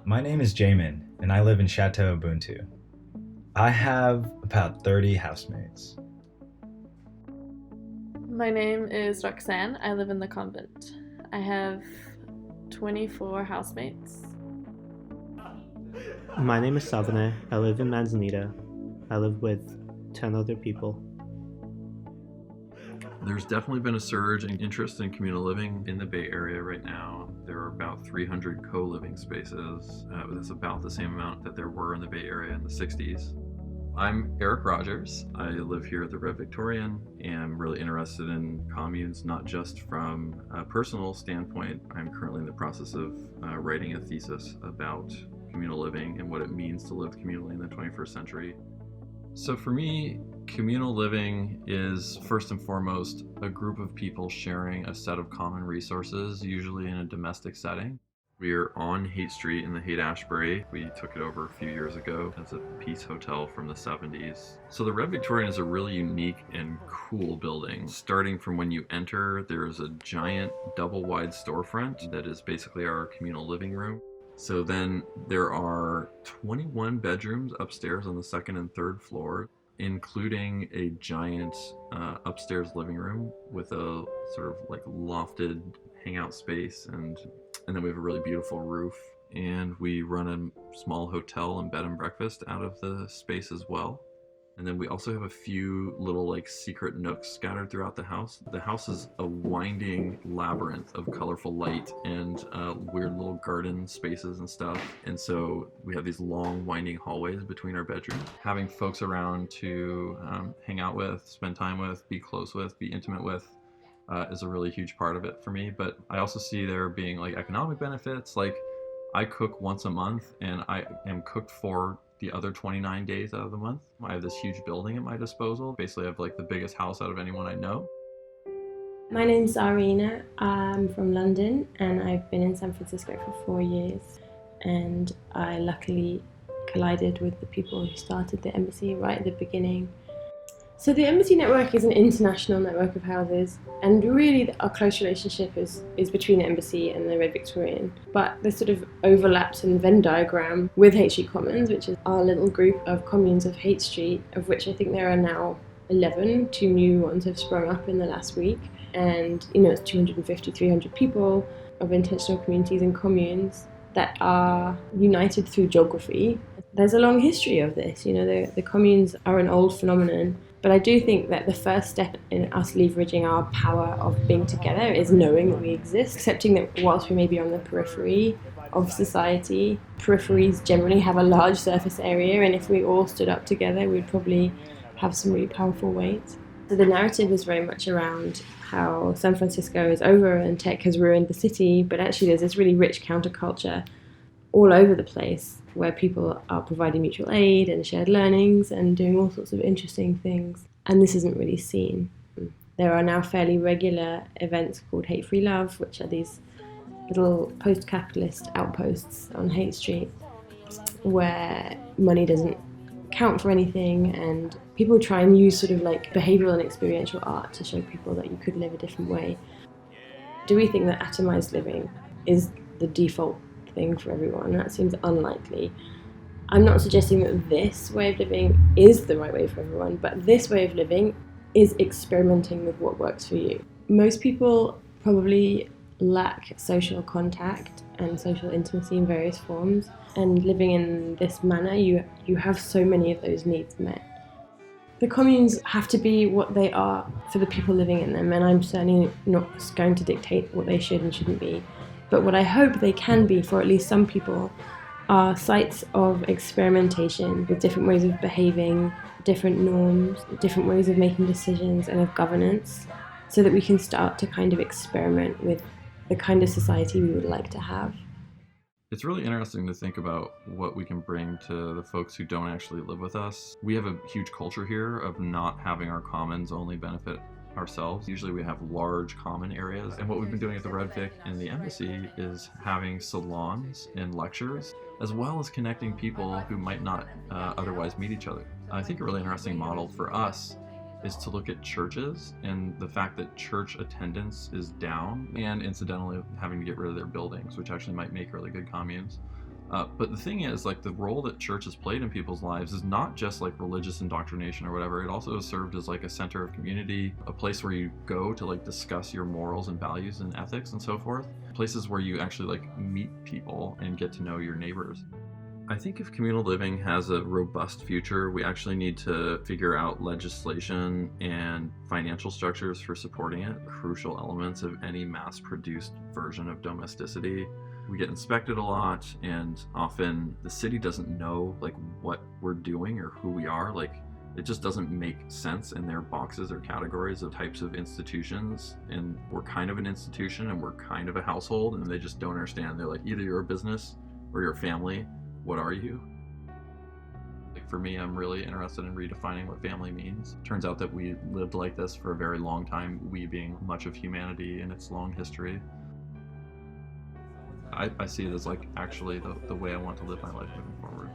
My name is Jamin, and I live in Chateau Ubuntu. I have about 30 housemates. My name is Roxanne. I live in the convent. I have 24 housemates. My name is Savane. I live in Manzanita. I live with 10 other people. There's definitely been a surge in interest in communal living in the Bay Area right now. There are about 300 co-living spaces. That's about the same amount that there were in the Bay Area in the 60s. I'm Eric Rogers. I live here at the Red Victorian and I'm really interested in communes, not just from a personal standpoint. I'm currently in the process of writing a thesis about communal living and what it means to live communally in the 21st century. So for me, communal living is first and foremost a group of people sharing a set of common resources, usually in a domestic setting. We are on Haight Street in the Haight Ashbury. We took it over a few years ago as a Peace Hotel from the 70s. So the Red Victorian is a really unique and cool building. Starting from when you enter, there's a giant double-wide storefront that is basically our communal living room. So then there are 21 bedrooms upstairs on the second and third floor, including a giant upstairs living room with a sort of like lofted hangout space, and then we have a really beautiful roof, and we run a small hotel and bed and breakfast out of the space as well. And then we also have a few little like secret nooks scattered throughout the house. The house is a winding labyrinth of colorful light and weird little garden spaces and stuff. And so we have these long winding hallways between our bedrooms. Having folks around to hang out with, spend time with, be close with, be intimate with is a really huge part of it for me. But I also see there being like economic benefits. Like I cook once a month and I am cooked for the other 29 days out of the month. I have this huge building at my disposal. Basically I have like the biggest house out of anyone I know. My name's Zarina. I'm from London and I've been in San Francisco for 4 years, and I luckily collided with the people who started the embassy right at the beginning. So the embassy network is an international network of houses, and really our close relationship is between the embassy and the Red Victorian. But there's sort of overlaps in the Venn diagram with Haight Street Commons, which is our little group of communes of Haight Street, of which I think there are now 11. 2 new ones have sprung up in the last week. And it's 250, 300 people of intentional communities and communes that are united through geography. There's a long history of this. The communes are an old phenomenon. But I do think that the first step in us leveraging our power of being together is knowing that we exist, accepting that whilst we may be on the periphery of society, peripheries generally have a large surface area, and if we all stood up together, we'd probably have some really powerful weight. So the narrative is very much around how San Francisco is over and tech has ruined the city, but actually there's this really rich counterculture all over the place where people are providing mutual aid and shared learnings and doing all sorts of interesting things. And this isn't really seen. There are now fairly regular events called Hate Free Love, which are these little post-capitalist outposts on Haight Street where money doesn't count for anything, and people try and use sort of like behavioural and experiential art to show people that you could live a different way. Do we think that atomised living is the default thing for everyone? That seems unlikely. I'm not suggesting that this way of living is the right way for everyone, but this way of living is experimenting with what works for you. Most people probably lack social contact and social intimacy in various forms, and living in this manner you have so many of those needs met. The communes have to be what they are for the people living in them, and I'm certainly not going to dictate what they should and shouldn't be. But what I hope they can be for at least some people are sites of experimentation with different ways of behaving, different norms, different ways of making decisions and of governance, so that we can start to kind of experiment with the kind of society we would like to have. It's really interesting to think about what we can bring to the folks who don't actually live with us. We have a huge culture here of not having our commons only benefit ourselves. Usually we have large common areas, and what we've been doing at the Red Vic and the embassy is having salons and lectures, as well as connecting people who might not otherwise meet each other. I think a really interesting model for us is to look at churches and the fact that church attendance is down, and incidentally having to get rid of their buildings, which actually might make really good communes. But the thing is, like, the role that church has played in people's lives is not just like religious indoctrination or whatever. It also has served as like a center of community, a place where you go to like discuss your morals and values and ethics and so forth. Places where you actually like meet people and get to know your neighbors. I think if communal living has a robust future, we actually need to figure out legislation and financial structures for supporting it, crucial elements of any mass-produced version of domesticity. We get inspected a lot, and often the city doesn't know like what we're doing or who we are. Like, it just doesn't make sense in their boxes or categories of types of institutions. And we're kind of an institution and we're kind of a household, and they just don't understand. They're like, either you're a business or you're a family. What are you? Like, for me, I'm really interested in redefining what family means. Turns out that we lived like this for a very long time, we being much of humanity in its long history. I see it as like actually the way I want to live my life moving forward.